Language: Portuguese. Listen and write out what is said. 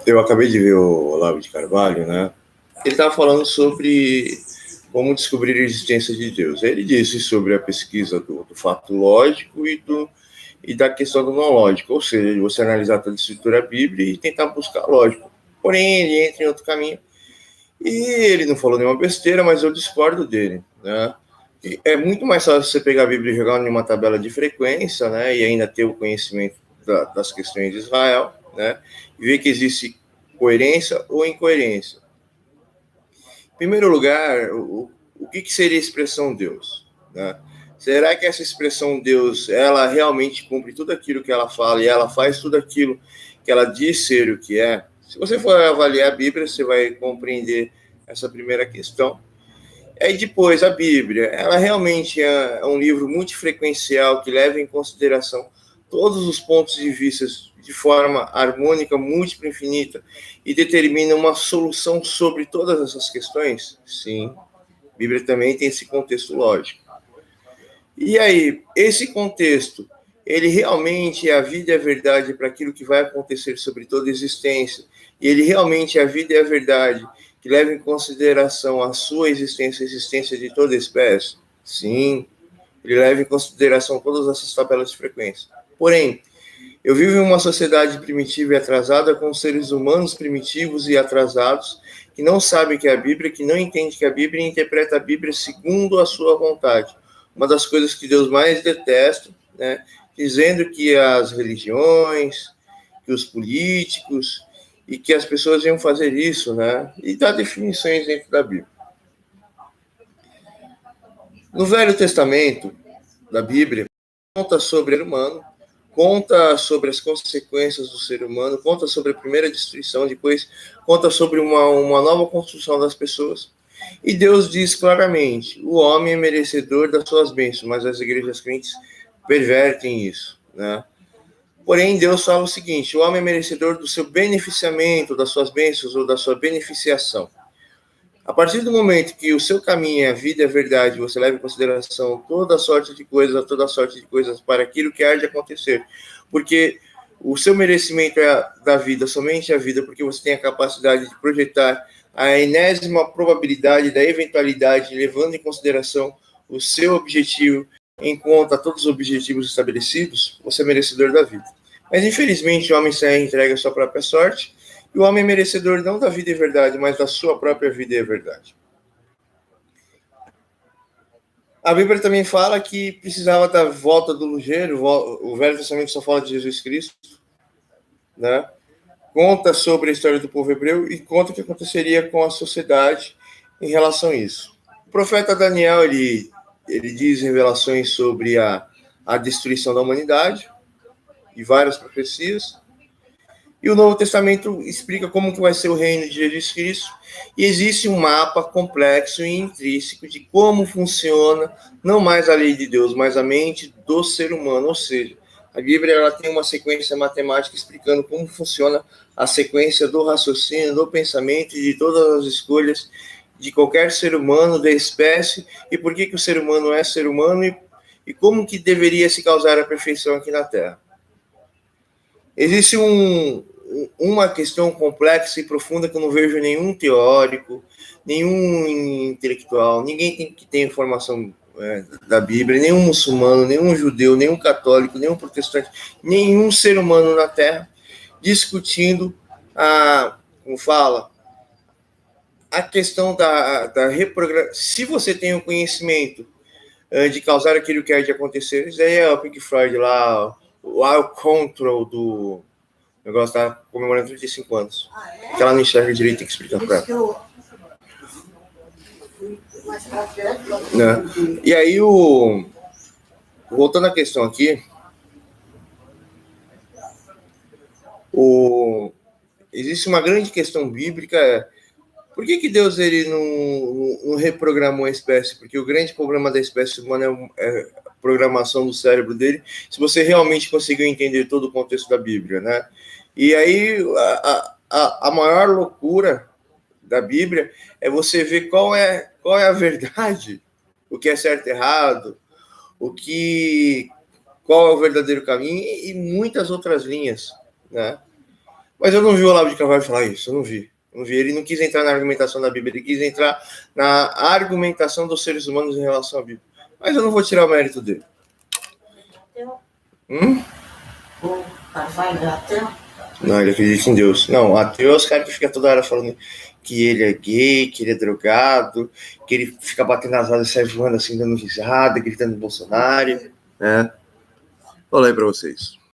Eu acabei de ver o Olavo de Carvalho, né? Ele estava falando sobre como descobrir a existência de Deus. Ele disse sobre a pesquisa do fato lógico e da questão do não lógico, ou seja, você analisar toda a escritura bíblica e tentar buscar lógico. Porém, ele entra em outro caminho. E ele não falou nenhuma besteira, mas eu discordo dele, né? E é muito mais fácil você pegar a Bíblia e jogar em uma tabela de frequência, né? E ainda ter o conhecimento das questões de Israel, né? E ver que existe coerência ou incoerência. Em primeiro lugar, o que seria a expressão Deus, né? Será que essa expressão Deus, ela realmente cumpre tudo aquilo que ela fala e ela faz tudo aquilo que ela diz ser o que é? Se você for avaliar a Bíblia, você vai compreender essa primeira questão. Aí depois, a Bíblia, ela realmente é um livro multifrequencial que leva em consideração todos os pontos de vista de forma harmônica, múltipla, infinita, e determina uma solução sobre todas essas questões? Sim, a Bíblia também tem esse contexto lógico. E aí, esse contexto, ele realmente é a vida e a verdade para aquilo que vai acontecer sobre toda a existência, e ele realmente é a vida e a verdade que leva em consideração a sua existência, a existência de toda a espécie? Sim, ele leva em consideração todas essas tabelas de frequência. Porém, eu vivo em uma sociedade primitiva e atrasada com seres humanos primitivos e atrasados que não sabem que é a Bíblia, que não entendem que é a Bíblia e interpreta a Bíblia segundo a sua vontade. Uma das coisas que Deus mais detesta, né? Dizendo que as religiões, que os políticos e que as pessoas iam fazer isso, né? E dá definições dentro da Bíblia. No Velho Testamento da Bíblia, conta sobre o ser humano, conta sobre as consequências do ser humano, conta sobre a primeira destruição, depois conta sobre uma nova construção das pessoas. E Deus diz claramente, o homem é merecedor das suas bênçãos, mas as igrejas crentes pervertem isso, né? Porém, Deus fala o seguinte, o homem é merecedor do seu beneficiamento, das suas bênçãos ou da sua beneficiação. A partir do momento que o seu caminho é a vida, é a verdade, você leva em consideração toda sorte de coisas para aquilo que há de acontecer, porque o seu merecimento é da vida, somente a vida, porque você tem a capacidade de projetar a enésima probabilidade da eventualidade, levando em consideração o seu objetivo, em conta todos os objetivos estabelecidos, você é merecedor da vida. Mas, infelizmente, o homem se entrega à sua própria sorte, e o homem é merecedor não da vida e verdade, mas da sua própria vida e verdade. A Bíblia também fala que precisava da volta do lugeiro, o Velho Testamento só fala de Jesus Cristo, né? Conta sobre a história do povo hebreu e conta o que aconteceria com a sociedade em relação a isso. O profeta Daniel, ele diz revelações sobre a destruição da humanidade e várias profecias. E o Novo Testamento explica como que vai ser o reino de Jesus Cristo. E existe um mapa complexo e intrínseco de como funciona, não mais a lei de Deus, mas a mente do ser humano. Ou seja, a Bíblia ela tem uma sequência matemática explicando como funciona a sequência do raciocínio, do pensamento e de todas as escolhas de qualquer ser humano, da espécie, e por que o ser humano é ser humano e como que deveria se causar a perfeição aqui na Terra. Existe uma questão complexa e profunda que eu não vejo nenhum teórico, nenhum intelectual, ninguém que tem informação da Bíblia, nenhum muçulmano, nenhum judeu, nenhum católico, nenhum protestante, nenhum ser humano na Terra discutindo a questão da reprogramação. Se você tem o conhecimento de causar aquilo que há de acontecer, isso aí é o Pink Floyd lá, o Out Control do negócio tá comemorando 35 anos. Que ela não enxerga direito, tem que explicar pra ela. Né? E aí, voltando à questão aqui, existe uma grande questão bíblica. Por que Deus ele não reprogramou a espécie? Porque o grande problema da espécie humana é a programação do cérebro dele, se você realmente conseguiu entender todo o contexto da Bíblia, né? E aí, a maior loucura da Bíblia é você ver qual é a verdade, o que é certo e errado, qual é o verdadeiro caminho e muitas outras linhas, né? Mas eu não vi o Olavo de Carvalho falar isso, eu não vi. Ele não quis entrar na argumentação da Bíblia, ele quis entrar na argumentação dos seres humanos em relação à Bíblia. Mas eu não vou tirar o mérito dele. O Carvalho é ateu? Não, ele acredita em Deus. Não, ateu é os caras que ficam toda hora falando que ele é gay, que ele é drogado, que ele fica batendo as asas e sai voando assim, dando risada, gritando Bolsonaro, né? Vou ler pra vocês.